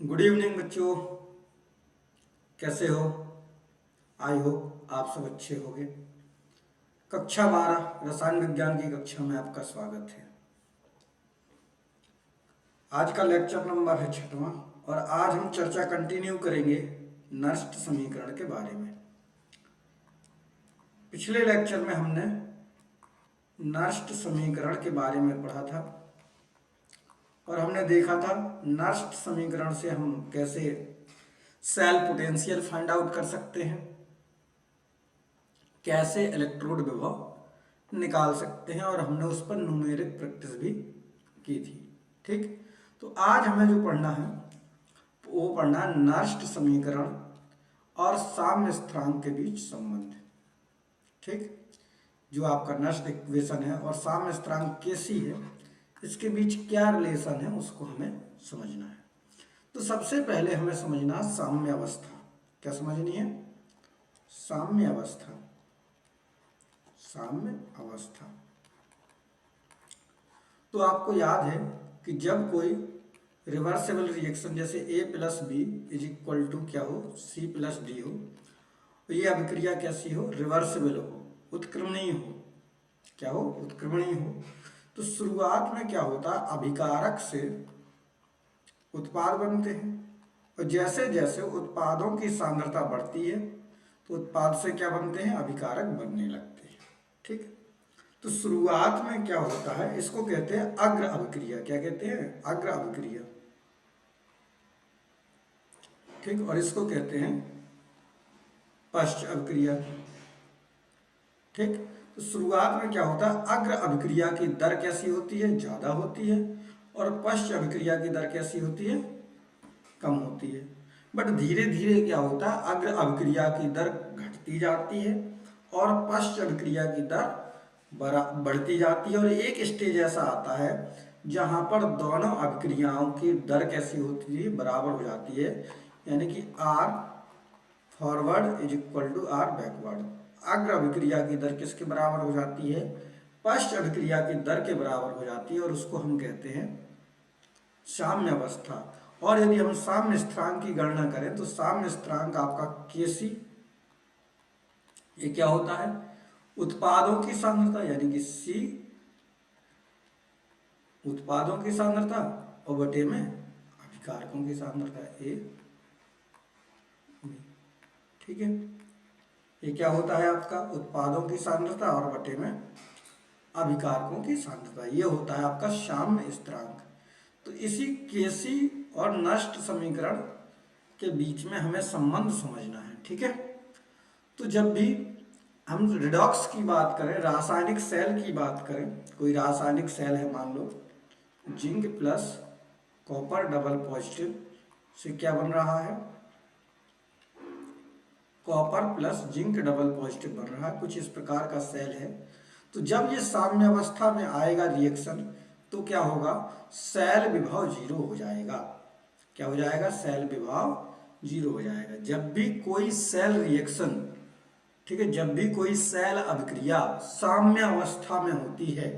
Good evening बच्चों, कैसे हो? आई होप आप सब अच्छे होंगे। कक्षा 12 रसायन विज्ञान की कक्षा में आपका स्वागत है। आज का लेक्चर नंबर है 6वां और आज हम चर्चा कंटिन्यू करेंगे नष्ट समीकरण के बारे में। पिछले लेक्चर में हमने नष्ट समीकरण के बारे में पढ़ा था और हमने देखा था नष्ट समीकरण से हम कैसे सेल पोटेंशियल फाइंड आउट कर सकते हैं, कैसे इलेक्ट्रोड विभव निकाल सकते हैं और हमने उस पर न्यूमेरिक प्रैक्टिस भी की थी। ठीक, तो आज हमें जो पढ़ना है वो पढ़ना है नष्ट समीकरण और साम्य स्थिरांक के बीच संबंध। ठीक, जो आपका नष्ट इक्वेशन है और साम्य स्थिरांक केसी है, इसके बीच क्या रिलेशन है उसको हमें समझना है। तो सबसे पहले हमें समझना साम्य अवस्था। क्या समझनी है? साम्य अवस्था। साम्य अवस्था तो आपको याद है कि जब कोई रिवर्सिबल रिएक्शन जैसे A plus B is equal to क्या हो, C प्लस डी हो, तो ये अभिक्रिया कैसी हो? रिवर्सिबल हो, उत्क्रमणीय हो। क्या हो? उत्क्रमणीय हो। तो शुरुआत में क्या होता है, अभिकारक से उत्पाद बनते हैं और जैसे जैसे उत्पादों की सांद्रता बढ़ती है तो उत्पाद से क्या बनते हैं? अभिकारक बनने लगते हैं। ठीक, तो शुरुआत में क्या होता है, इसको कहते हैं अग्र अभिक्रिया। क्या कहते हैं? अग्र अभिक्रिया। ठीक, और इसको कहते हैं पश्च अभिक्रिया। ठीक, तो शुरुआत में क्या होता है, अग्र अभिक्रिया की दर कैसी होती है? ज्यादा होती है और पश्च अभिक्रिया की दर कैसी होती है? कम होती है। बट धीरे धीरे क्या होता है, अग्र अभिक्रिया की दर घटती जाती है और पश्च अभिक्रिया की दर बढ़ती जाती है और एक स्टेज ऐसा आता है जहां पर दोनों अभिक्रियाओं की दर कैसी होती है? बराबर हो जाती है, यानी कि R forward is equal to R backward. अग्र अभिक्रिया की दर किसके बराबर हो जाती है? पश्च अभिक्रिया की दर के बराबर हो जाती है और उसको हम कहते हैं साम्य अवस्था। और यदि हम साम्य स्थिरांक की गणना करें तो साम्य स्थिरांक आपका केसी, ये क्या होता है? उत्पादों की सांद्रता यानी कि सी उत्पादों की सांद्रता और बटे में अभिकारकों की सांद्रता ए। ठीक है, ये क्या होता है आपका? उत्पादों की सांद्रता और बटे में अभिकारकों की सांद्रता। ये होता है आपका साम्य स्थिरांक। तो इसी केसी और नष्ट समीकरण के बीच में हमें संबंध समझना है। ठीक है, तो जब भी हम रिडॉक्स की बात करें, रासायनिक सेल की बात करें, कोई रासायनिक सेल है, मान लो zinc plus copper double positive से क्या बन रहा है? Copper plus zinc double positive बन रहा है, कुछ इस प्रकार का सेल है। तो जब ये साम्य अवस्था में आएगा रिएक्शन तो क्या होगा? सेल विभव जीरो हो जाएगा। क्या हो जाएगा? सेल विभव जीरो हो जाएगा। जब भी कोई सेल रिएक्शन, ठीक है, जब भी कोई सेल अभिक्रिया साम्य अवस्था में होती है,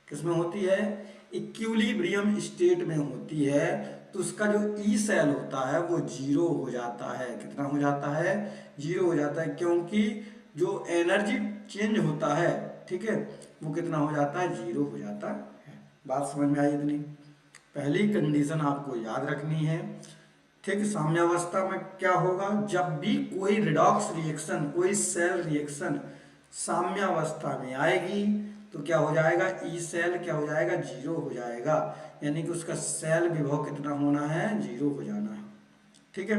किसमें होती है? इक्विलिब्रियम स्टेट में होती है, तो उसका जो ई सेल होता है वो जीरो हो जाता है। कितना हो जाता है? जीरो हो जाता है, क्योंकि जो एनर्जी चेंज होता है, ठीक है, वो कितना हो जाता है? जीरो हो जाता है। बात समझ में आई इतनी? पहली कंडीशन आपको याद रखनी है। ठीक, साम्यावस्था में क्या होगा? जब भी कोई रिडॉक्स रिएक्शन, कोई सेल रिएक्शन साम्यावस्था में आएगी तो क्या हो जाएगा? ई सेल क्या हो जाएगा? जीरो हो जाएगा, यानी कि उसका सेल विभव कितना होना है? जीरो हो जाना है। ठीक है,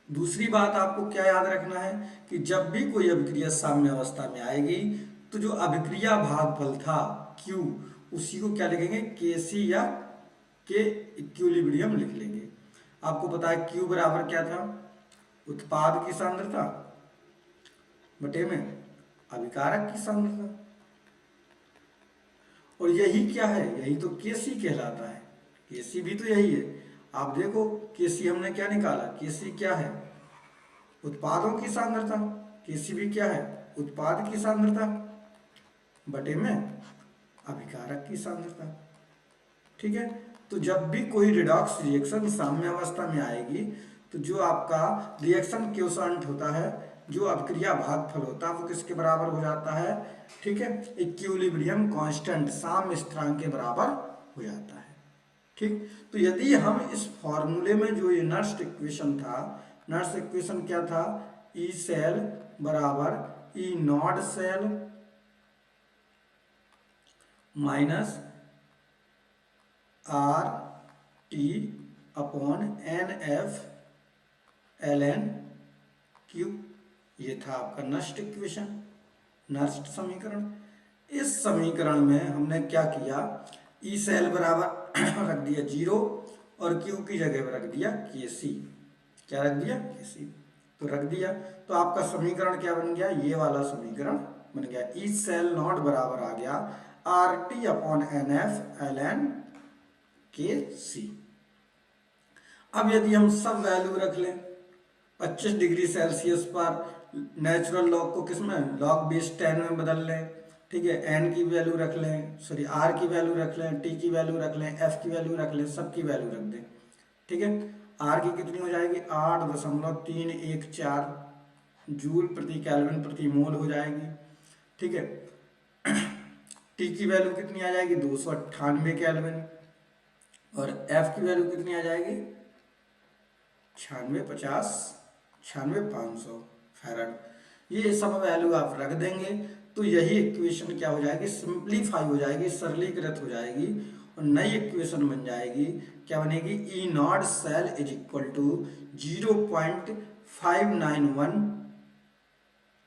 दूसरी बात आपको क्या याद रखना है कि जब भी कोई अभिक्रिया साम्य अवस्था में आएगी तो जो अभिक्रिया भागफल था Q, उसी को क्या लिखेंगे? केसी या के इक्विलिब्रियम लिख लेंगे। आपको पता है Q बराबर क्या था? उत्पाद की सांद्रता बटे में अभिकारक की सांद्रता। और यही क्या है? यही तो केसी कहलाता है। केसी भी तो यही है। आप देखो केसी हमने क्या निकाला? केसी क्या है? उत्पादों की सांद्रता। केसी भी क्या है? उत्पाद की सांद्रता बटे में अभिकारक की सांद्रता। ठीक है, तो जब भी कोई रिडॉक्स रिएक्शन साम्यावस्था में आएगी तो जो आपका रिएक्शन क्वोशंट होता है, जो अभिक्रिया भागफल होता है, वो किसके बराबर हो जाता है? ठीक है, इक्विलिब्रियम कांस्टेंट, साम्य स्थिरांक के बराबर हो जाता है। ठीक, तो यदि हम इस फॉर्मूले में जो ये नर्स इक्वेशन था, नर्स इक्वेशन क्या था? ई सेल बराबर E not cell minus R T upon N F L N Q, ये था आपका नष्ट इक्वेशन, नष्ट समीकरण। इस समीकरण में हमने क्या किया? ई सेल बराबर रख दिया 0 और क्यू की जगह पर रख दिया के सी। क्या रख दिया? के सी। तो रख दिया तो आपका समीकरण क्या बन गया? ये वाला समीकरण बन गया। ई सेल नॉट बराबर आ गया R T upon N F L n K C. अब यदि हम सब वैल्यू रख लें 25 डिग्री सेल्सियस पर नेचुरल लॉग को किसमें? लॉग बेस 10 में बदल लें। ठीक है, एन की वैल्यू रख लें, सॉरी आर की वैल्यू रख लें, टी की वैल्यू रख लें, एफ की वैल्यू रख लें, सब की वैल्यू रख दें। ठीक है, आर की कितनी हो जाएगी? 8.314 जूल प्रति केल्विन प्रति मोल हो जाएगी। ठीक है, टी की वैल्यू कितनी आ जाएगी? 298 केल्विन। और एफ की वैल्यू कितनी आ जाएगी? 9650 फैराड। ये सब वैल्यू आप रख देंगे तो यही इक्वेशन क्या हो जाएगी? सिंप्लीफाई हो जाएगी, सरलीकृत हो जाएगी और नई इक्वेशन बन जाएगी। क्या बनेगी? E not cell is equal to 0.591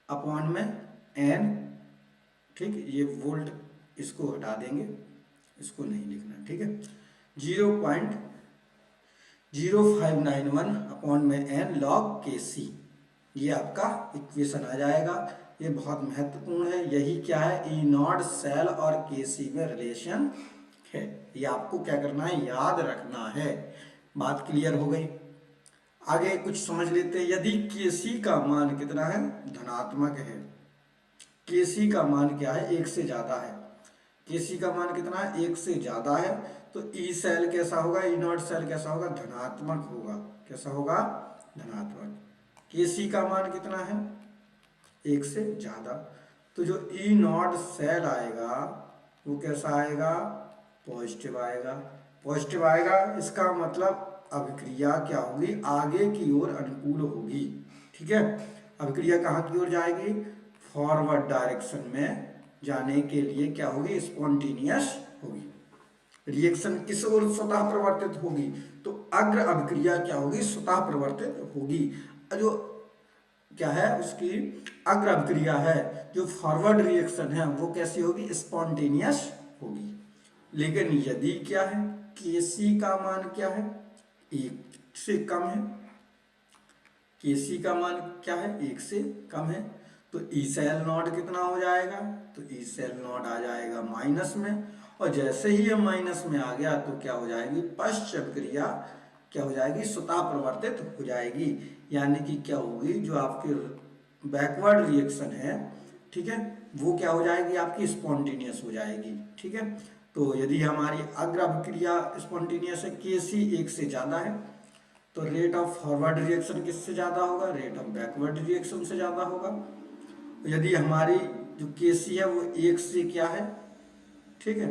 upon में एन। ठीक, ये वोल्ट इसको हटा देंगे, इसको नहीं लिखना। ठीक है, 0.0591 अपॉन में एन लॉग के सी, ये आपका इक्वेशन आ जाएगा। ये बहुत महत्वपूर्ण है। यही क्या है? ई नॉट सेल और के सी में रिलेशन है। ये आपको क्या करना है? याद रखना है। बात क्लियर हो गई? आगे कुछ समझ लेते हैं। यदि के सी का मान कितना है? धनात्मक है। के सी का मान क्या है? 1 से ज़्यादा है। के सी का मान कितना है? 1 से ज़्यादा है। तो ई सेल कैसा होगा? ई नॉट सेल कैसा होगा? धनात्मक होगा। कैसा होगा? धनात्मक। के सी का मान कितना है? 1 से ज़्यादा। तो जो ई नॉट सेल आएगा वो कैसा आएगा? पॉजिटिव आएगा। पॉजिटिव आएगा, इसका मतलब अभिक्रिया क्या होगी? आगे की ओर अनुकूल होगी। ठीक है, अभिक्रिया कहाँ की ओर जाएगी? फॉरवर्ड डायरेक्शन में जाने के लिए क्या होगी? स्पॉन्टेनियस होगी। रिएक्शन किस ओर स्वतः प्रवर्तित होगी? तो अग्र अभिक्रिया क्या होगी? स्वतः प्रवर्तित होगी। जो क्या है उसकी अग्र अभिक्रिया है, जो फॉरवर्ड रिएक्शन है, वो कैसी होगी? स्पॉन्टेनियस होगी। लेकिन यदि क्या है? के सी का मान क्या है? 1 से कम है। के सी का मान क्या है? 1 से कम है। तो ई सेल नॉट कितना हो जाएगा? तो ई सेल नॉट आ जाएगा माइनस में। और जैसे ही ये माइनस में आ गया तो क्या हो जाएगी? पश्च अभिक्रिया क्या हो जाएगी? स्वतः प्रवर्तित हो जाएगी। यानी कि क्या होगी? जो आपकी बैकवर्ड रिएक्शन है, ठीक है, वो क्या हो जाएगी? आपकी स्पॉन्टेनियस हो जाएगी। ठीक है, तो यदि हमारी अग्र अभिक्रिया स्पॉन्टेनियस है, के सी 1 से ज़्यादा है, तो रेट ऑफ फॉरवर्ड रिएक्शन किससे ज़्यादा होगा? रेट ऑफ बैकवर्ड रिएक्शन से ज़्यादा होगा। यदि हमारी जो के सी है वो 1 से क्या है? ठीक है,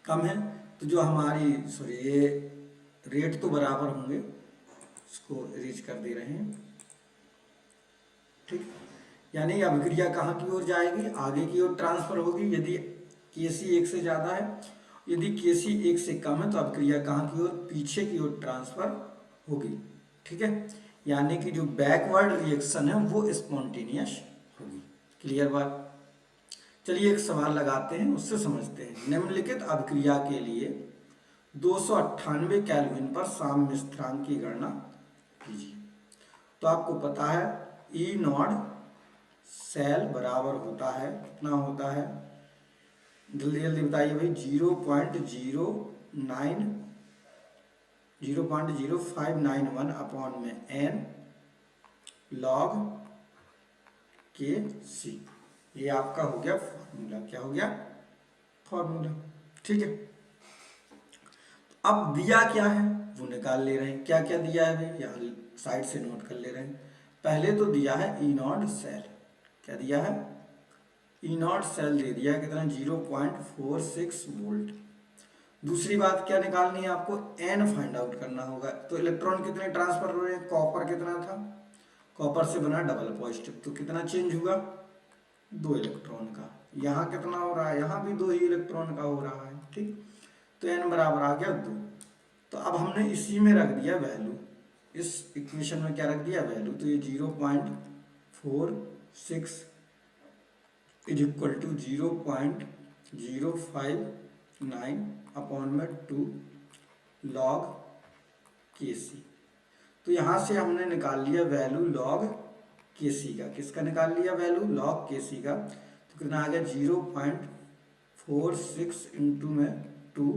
कम है, तो जो हमारी सॉरी ये रेट तो बराबर होंगे, इसको रीच कर दे रहे हैं। ठीक, यानी अभिक्रिया कहाँ की ओर जाएगी? आगे की ओर ट्रांसफर होगी यदि के सी 1 से ज़्यादा है। यदि के सी 1 से कम है तो अभिक्रिया कहाँ की ओर? पीछे की ओर ट्रांसफर होगी। ठीक है, यानी कि जो बैकवर्ड रिएक्शन है वो स्पॉन्टेनियस होगी। क्लियर बात? चलिए एक सवाल लगाते हैं, उससे समझते हैं। निम्नलिखित अभिक्रिया के लिए 298 केल्विन पर साम्य स्थिरांक की गणना कीजिए। तो आपको पता है ई नॉट सेल बराबर होता है, कितना होता है? जल्दी जल्दी बताइए भाई। 0.0591 अपॉन में एन लॉग के सी। ये आपका हो गया फॉर्मूला। क्या हो गया? फॉर्मूला। ठीक है, अब दिया क्या है वो निकाल ले रहे हैं। क्या क्या दिया है भाई, यहाँ साइड से नोट कर ले रहे हैं। पहले तो दिया है ई नॉट सेल। क्या दिया है, ई नॉट सेल दे दिया है कितना, 0.46 वोल्ट। दूसरी बात क्या निकालनी है आपको, एन फाइंड आउट करना होगा। तो इलेक्ट्रॉन कितने ट्रांसफर हो रहे हैं, कॉपर कितना था, कॉपर से बना डबल पॉजिटिव, तो कितना चेंज हुआ, 2 इलेक्ट्रॉन का। यहाँ कितना हो रहा है, यहाँ भी 2 ही इलेक्ट्रॉन का हो रहा है, ठीक। तो एन बराबर आ गया 2। तो अब हमने इसी में रख दिया वैल्यू, इस इक्वेशन में क्या रख दिया वैल्यू, तो ये 0.46 इज इक्वल टू 0.059 अपॉन में 2 लॉग के सी। तो यहाँ से हमने निकाल लिया वैल्यू लॉग के सी का। किसका निकाल लिया वैल्यू, लॉग के सी का। तो कितना आ गया 0.46 इंटू में 2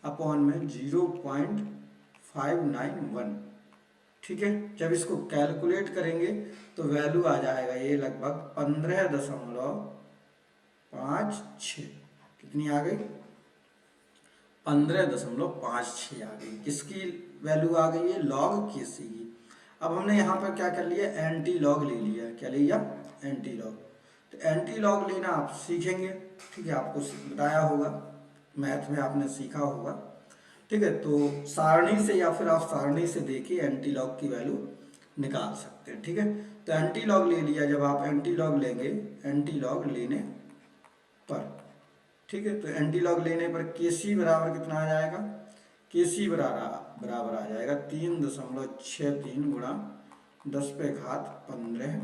अपॉन में 0.591, ठीक है। जब इसको कैलकुलेट करेंगे तो वैल्यू आ जाएगा ये लगभग 15.56। कितनी आ गई, 15.56 आ गई। किसकी वैल्यू आ गई है, लॉग के सी की। अब हमने यहाँ पर क्या कर लिया, एंटी लॉग ले लिया। क्या ले लिया, एंटी लॉग। तो एंटी लॉग लेना आप सीखेंगे, ठीक है, आपको बताया होगा, मैथ में आपने सीखा होगा, ठीक है। तो सारणी से या फिर आप सारणी से देखिए एंटी लॉग की वैल्यू निकाल सकते हैं, ठीक है। तो एंटी लॉग ले लिया, जब आप एंटी लॉग लेंगे, एंटी लॉग लेने पर, ठीक है, तो एंटी लॉग लेने पर के सी बराबर कितना आ जाएगा, के सी बराबर आ जाएगा 3.63 गुणा 10 पे घात 15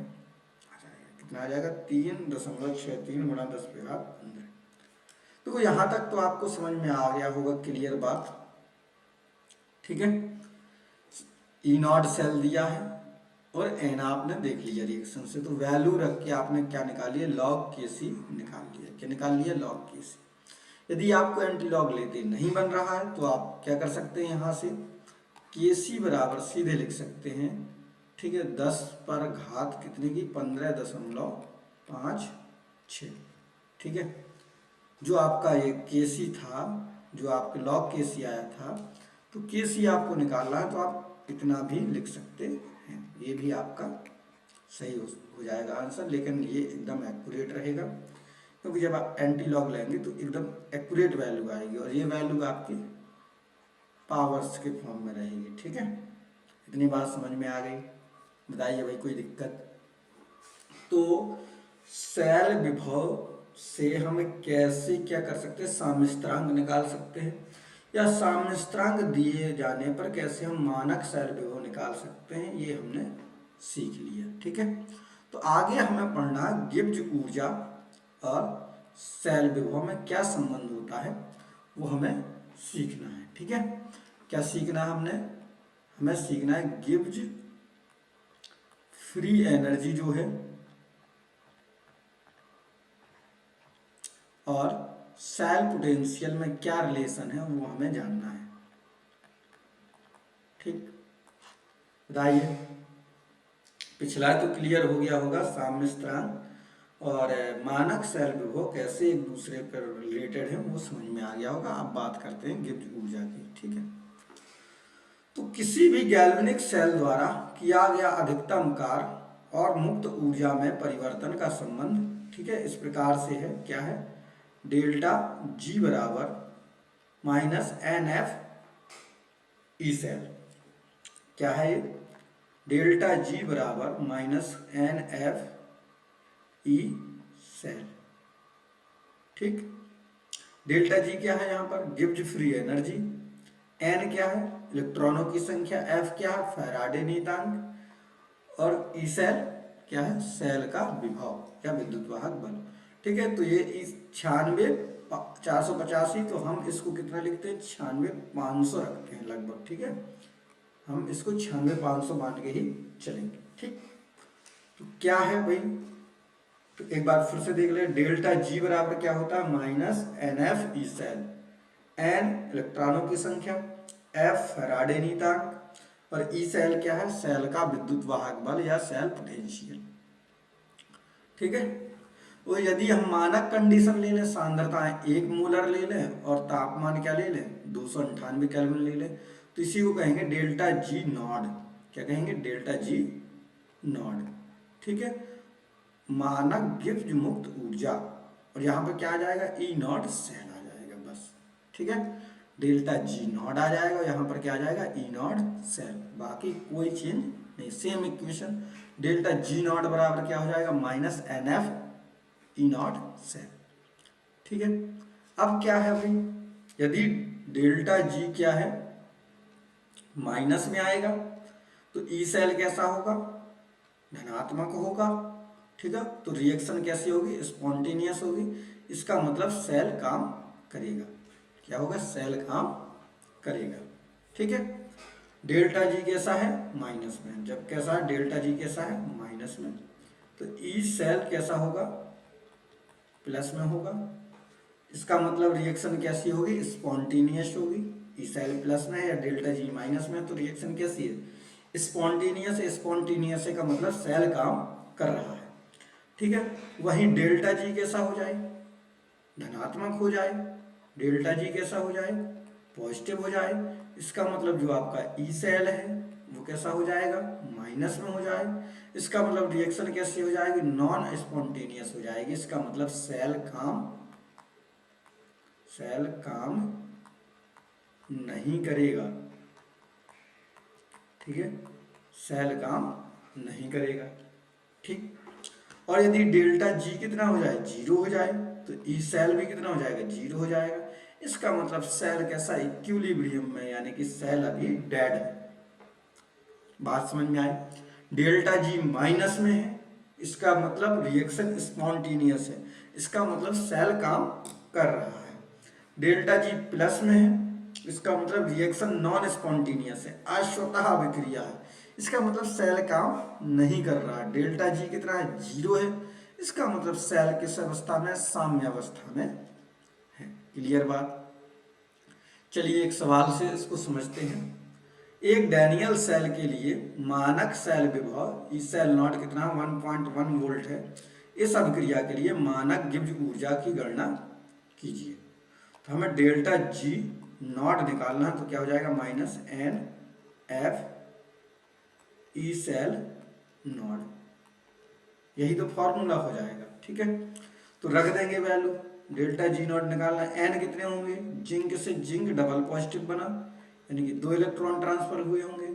आ जाएगा। कितना आ जाएगा, 3.63 गुणा 10 पे घात 15। तो यहाँ तक तो आपको समझ में आ गया होगा, क्लियर बात, ठीक है। ई नॉट सेल दिया है और एन आपने देख लिया रिएक्शन से, तो वैल्यू रख के आपने क्या निकाली है, लॉग के सी निकाल लिया। क्या निकाल लिया, लॉग के सी। यदि आपको एंटी लॉग लेते नहीं बन रहा है तो आप क्या कर सकते हैं, यहाँ से के सी बराबर सीधे लिख सकते हैं, ठीक है, 10 पर घात कितने की, 15.56, ठीक है। जो आपका ये के सी था, जो आपके लॉग के सी आया था, तो के सी आपको निकालना है तो आप इतना भी लिख सकते हैं। ये भी आपका सही हो जाएगा आंसर, लेकिन ये एकदम एक्यूरेट रहेगा, क्योंकि जब आप एंटी लॉग लेंगे तो एकदम एक्यूरेट वैल्यू आएगी, और ये वैल्यू आपकी पावर्स के फॉर्म में रहेगी, ठीक है। इतनी बात समझ में आ गई, बताइए भाई कोई दिक्कत। तो सेल विभव से हम कैसे क्या कर सकते हैं, साम्यस्थिरांक निकाल सकते हैं, या साम्यस्थिरांक दिए जाने पर कैसे हम मानक सेल विभव निकाल सकते हैं, ये हमने सीख लिया, ठीक है। तो आगे हमें पढ़ना गिब्स ऊर्जा और सेल विभव में क्या संबंध होता है, वो हमें सीखना है, ठीक है। क्या सीखना है हमें सीखना है गिब्स फ्री एनर्जी जो है और सेल पोटेंशियल में क्या रिलेशन है, वो हमें जानना है, ठीक। बताइए, पिछला तो क्लियर हो गया होगा, साम्यस्थिरांक और मानक सेल विभव कैसे एक दूसरे पर रिलेटेड है वो समझ में आ गया होगा। अब बात करते हैं गिब्स ऊर्जा की, ठीक है। तो किसी भी गैल्वेनिक सेल द्वारा किया गया अधिकतम कार्य और मुक्त ऊर्जा में परिवर्तन का संबंध, ठीक है, इस प्रकार से है। क्या है, डेल्टा जी बराबर minus n F E cell. क्या है ये, डेल्टा जी बराबर minus n F E cell, ठीक। डेल्टा जी क्या है, यहाँ पर गिब्स फ्री एनर्जी, एन क्या है, इलेक्ट्रॉनों की संख्या, एफ क्या है, फैराडे नियतांक, और ई सेल क्या है, सेल का विभव या विद्युत वाहक बल, ठीक है। तो ये 96,485, तो हम इसको कितना लिखते हैं, 96,500 रखते हैं लगभग, ठीक है। हम इसको 96,500 मान के ही चलेंगे, ठीक। तो क्या है भाई, तो एक बार फिर से देख ले, डेल्टा जी बराबर क्या होता है, minus n F E cell, n इलेक्ट्रॉनों की संख्या, एफ फैराडे नियतांक, और ई सेल क्या है, सेल का विद्युत वाहक बल या सेल पोटेंशियल, ठीक है। और यदि हम मानक कंडीशन ले लें, सांद्रता 1 मोलर ले लें और तापमान क्या ले लें 298 केल्विन ले लें, तो इसी को कहेंगे डेल्टा जी नॉट। क्या कहेंगे? Delta G not. ठीक है, मानक गिब्स मुक्त ऊर्जा, और यहाँ पर क्या आ जाएगा? ई नॉट सेल आ जाएगा बस। ठीक है, डेल्टा जी नॉट आ जाएगा, यहाँ पर क्या आ जाएगा? ई नॉट सेल, बाकी कोई चेंज नहीं, same equation. Delta G not बराबर क्या हो जाएगा? Minus n F E not cell. ठीक है, अब क्या है भाई, यदि डेल्टा जी क्या है? माइनस में आएगा तो ई सेल कैसा होगा? धनात्मक होगा। ठीक है, तो रिएक्शन कैसी होगी? स्पॉन्टेनियस होगी। इसका मतलब सेल काम करेगा। क्या होगा? सेल काम करेगा। ठीक है, डेल्टा जी कैसा है? माइनस में। जब कैसा है? डेल्टा जी कैसा है? माइनस में। तो ई सेल कैसा होगा? प्लस में होगा। इसका मतलब रिएक्शन कैसी होगी? स्पॉन्टेनियस होगी। ई सेल प्लस में है या डेल्टा जी माइनस में, तो रिएक्शन कैसी है? स्पॉन्टेनियस। स्पॉन्टेनियस का मतलब सेल काम कर रहा है। ठीक है, वहीं डेल्टा जी कैसा हो जाए? धनात्मक हो जाए। डेल्टा जी कैसा हो जाए? पॉजिटिव हो जाए। इसका मतलब जो आपका ई सेल है वो कैसा हो जाएगा? माइनस में हो जाए। इसका मतलब रिएक्शन कैसी हो जाएगी? नॉन स्पॉन्टेनियस हो जाएगी। इसका मतलब सेल काम नहीं करेगा। ठीक है, सेल काम नहीं करेगा। ठीक, और यदि डेल्टा जी कितना हो जाए? 0 हो जाए, तो ई सेल भी कितना हो जाएगा? 0 हो जाएगा। इसका मतलब सेल कैसा? इक्विलिब्रियम में, यानी कि सेल अभी डेड है। बात समझ में आई? डेल्टा जी माइनस में है, इसका मतलब रिएक्शन स्पॉन्टेनियस है। इसका मतलब सेल काम कर रहा है। डेल्टा जी प्लस में है, इसका मतलब रिएक्शन नॉन स्पॉन्टेनियस है, अस्वतः अभिक्रिया है। इसका मतलब सेल काम नहीं कर रहा है। डेल्टा जी कितना है? 0 है। इसका मतलब सेल किस अवस्था में? साम्यावस्था में है। क्लियर बात? चलिए एक सवाल से इसको समझते हैं। एक डैनियल सेल के लिए मानक सेल विभव ई सेल नॉट कितना? 1.1 वोल्ट है। इस अभिक्रिया के लिए मानक गिब्स ऊर्जा की गणना कीजिए। तो हमें डेल्टा जी नॉट निकालना है, तो क्या हो जाएगा? Minus n F E cell not, यही तो फॉर्मूला हो जाएगा। ठीक है, तो रख देंगे वैल्यू। डेल्टा जी नॉट निकालना, एन कितने होंगे? जिंक से जिंक डबल पॉजिटिव बना, यानी कि 2 इलेक्ट्रॉन ट्रांसफर हुए होंगे,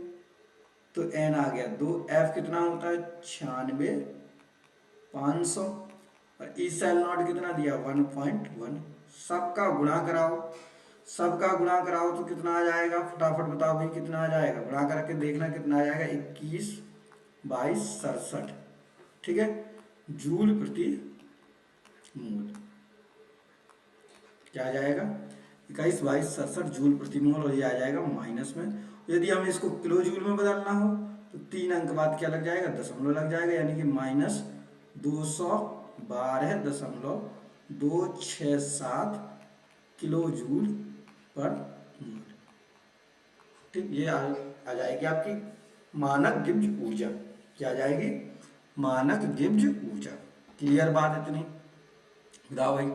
तो एन आ गया 2। एफ कितना होता है? 96,500। और ई सेल नॉट कितना दिया? 1.1। सबका गुणा कराओ, सबका गुणा कराओ तो कितना आ जाएगा? फटाफट बताओ भाई, कितना आ जाएगा? गुणा करके देखना कितना आ जाएगा? 21/67। ठीक है, जूल प्रति मोल। क्या आ जाएगा? 21/67 जूल प्रति मोल, और ये आ जाएगा माइनस में। यदि हमें इसको किलो जूल में बदलना हो तो 3 अंक बाद क्या लग जाएगा? दशमलव लग जाएगा, यानी कि माइनस 212.267 किलो जूल पर मोल। ठीक, ये आ जाएगी आपकी मानक गिब्स ऊर्जा। क्या आ जाएगी? मानक गिब्स ऊर्जा। क्लियर बात इतनी? बताओ भाई,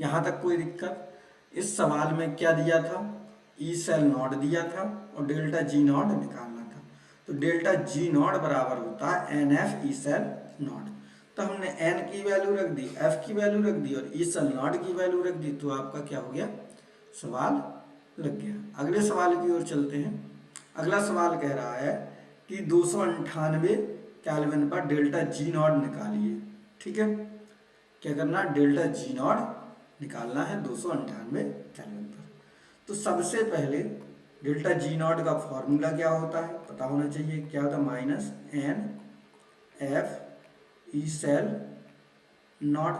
यहाँ तक कोई दिक्कत? इस सवाल में क्या दिया था? ई सेल नॉट दिया था और डेल्टा जी नॉट निकालना था। तो डेल्टा जी नॉट बराबर होता है n F E cell not. तो हमने एन की वैल्यू रख दी, एफ की वैल्यू रख दी और ई सेल नॉट की वैल्यू रख दी, तो आपका क्या हो गया? सवाल लग गया। अगले सवाल की ओर चलते हैं। अगला सवाल कह रहा है कि 298 केल्विन पर डेल्टा जी नॉट निकालिए। ठीक है, क्या करना? डेल्टा जी नॉट निकालना है 298 केल्विन पर। तो सबसे पहले डेल्टा जी नॉट का फॉर्मूला क्या होता है पता होना चाहिए। क्या होता है? Minus n F E cell not,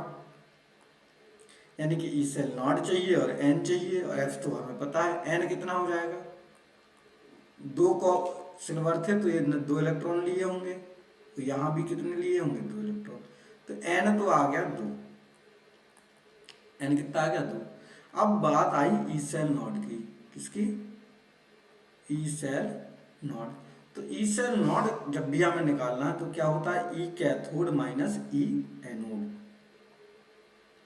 यानी कि ई सेल नॉट चाहिए और एन चाहिए, और एफ तो हमें पता है। एन कितना हो जाएगा? 2 कॉप सिल्वर थे तो ये 2 इलेक्ट्रॉन लिए होंगे, तो यहाँ भी कितने लिए होंगे? 2 इलेक्ट्रॉन। तो एन तो आ गया 2। एन कितना आ गया? 2। अब बात आई ई सेल नॉट की। किसकी? E cell not. तो ई सेल नॉट जब भी हमें निकालना है तो क्या होता है? ई कैथोड माइनस ई एनोड।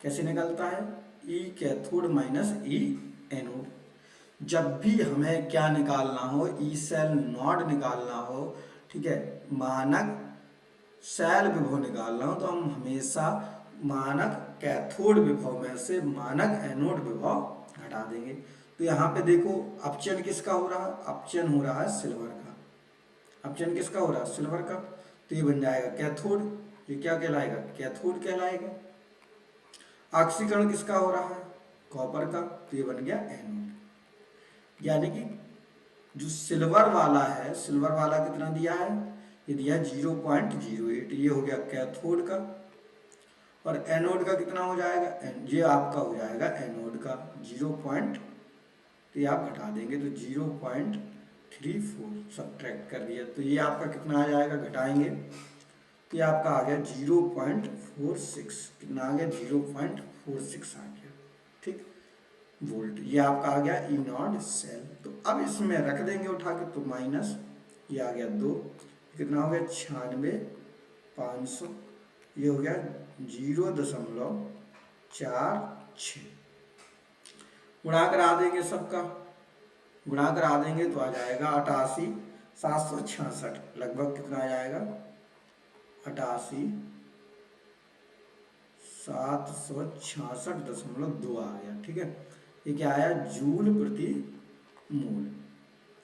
कैसे निकलता है, ई कैथोड माइनस ई एनोड। जब भी हमें क्या निकालना हो, ई सेल नॉड निकालना हो, ठीक है, मानक सेल विभव निकालना हो, तो हम हमेशा मानक कैथोड विभव में से मानक एनोड विभव घटा देंगे। तो यहाँ पे देखो अपचयन किसका हो रहा है, अपचयन हो रहा है सिल्वर का। अपचयन किसका हो रहा है, सिल्वर का। तो ये बन जाएगा कैथोड, ये क्या कहलाएगा, कैथोड कहलाएगा। ऑक्सीकरण किसका हो रहा है, कॉपर का, तो ये बन गया एनोड। यानी कि जो सिल्वर वाला है, सिल्वर वाला कितना दिया है, ये दिया है 0.08, ये हो गया कैथोड का। और एनोड का कितना हो जाएगा, ये आपका हो जाएगा एनोड का 0. तो ये आप घटा देंगे तो 0.34 सब्ट्रैक्ट कर दिया, तो ये आपका कितना आ जाएगा, घटाएंगे तो ये आपका आ गया 0.46, कितना आ गया 0.46 आ गया, ठीक, वोल्ट। ये आपका आ गया ई नॉट सेल। तो अब इसमें रख देंगे उठा के, तो माइनस, ये आ गया 2, कितना हो गया 96,500, ये हो गया 0.46। गुणा करा देंगे सबका, गुणा करा देंगे तो आ जाएगा 88,766, लगभग कितना आ जाएगा 88,766.2 आ गया, ठीक है। ये क्या आया, जूल प्रति मोल,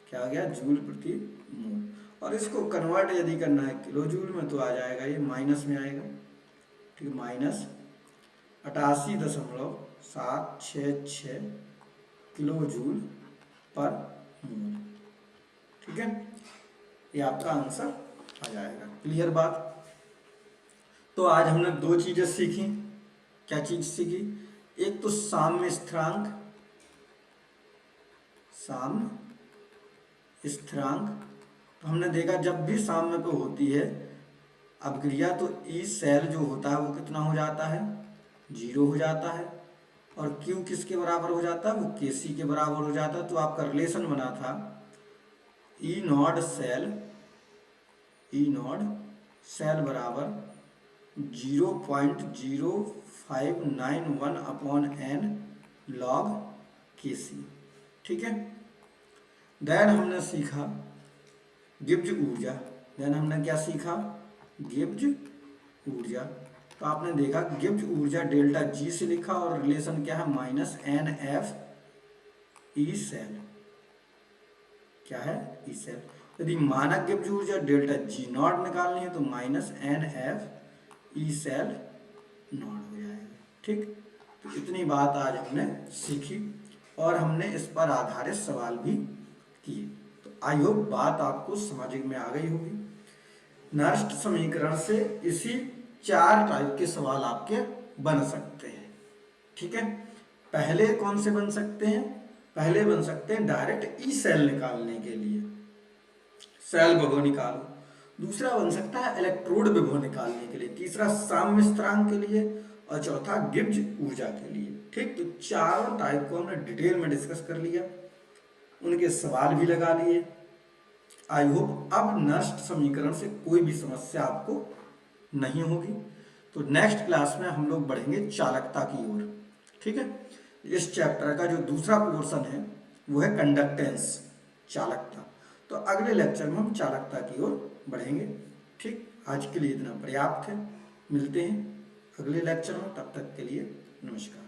क्या आ गया, जूल प्रति मोल। और इसको कन्वर्ट यदि करना है किलो जूल में तो आ जाएगा, ये माइनस में आएगा, ठीक है, माइनस 88.766 किलो जूल पर मोल, ठीक है। ये आपका आंसर आ जाएगा। क्लियर बात। तो आज हमने दो चीजें सीखी। क्या चीज सीखी, एक तो साम्य स्थिरांक, साम्य स्थिरांक। तो हमने देखा जब भी साम्य पे होती है अभिक्रिया तो ई सेल जो होता है वो कितना हो जाता है, 0 हो जाता है। और क्यू किसके बराबर हो जाता है, वो केसी के बराबर हो जाता है। तो आपका रिलेशन बना था ई नॉड सेल बराबर 0.0591 अपॉन एन लॉग केसी, ठीक है। देन हमने सीखा गिब्ज ऊर्जा, देन हमने क्या सीखा, गिब्ज ऊर्जा। तो आपने देखा गिब्ज ऊर्जा डेल्टा जी से लिखा और रिलेशन क्या है, minus n F E cell, क्या है, ई सेल। यदि मानक गिब्ज ऊर्जा डेल्टा जी नॉट निकालनी है तो minus n F E cell not हो जाएगा, ठीक। तो इतनी बात आज हमने सीखी और हमने इस पर आधारित सवाल भी किए। तो आई होप बात आपको समझ में आ गई होगी। नर्स्ट समीकरण से इसी 4 टाइप के सवाल आपके बन सकते हैं, ठीक है। पहले कौन से बन सकते हैं, पहले बन सकते हैं डायरेक्ट ई सेल निकालने के लिए, सेल विभव निकालो। दूसरा बन सकता है इलेक्ट्रोड विभव निकालने के लिए, तीसरा साम्य स्थिरांक के लिए और चौथा गिब्ज ऊर्जा के लिए, ठीक। तो चारों टाइप को हमने डिटेल में डिस्कस कर लिया, उनके सवाल भी लगा लिए। आई होप अब नष्ट समीकरण से कोई भी समस्या आपको नहीं होगी। तो नेक्स्ट क्लास में हम लोग बढ़ेंगे चालकता की ओर, ठीक है। इस चैप्टर का जो दूसरा पोर्शन है वो है कंडक्टेंस, चालकता। तो अगले लेक्चर में हम चालकता की ओर बढ़ेंगे, ठीक। आज के लिए इतना पर्याप्त है, मिलते हैं अगले लेक्चर में, तब तक के लिए नमस्कार।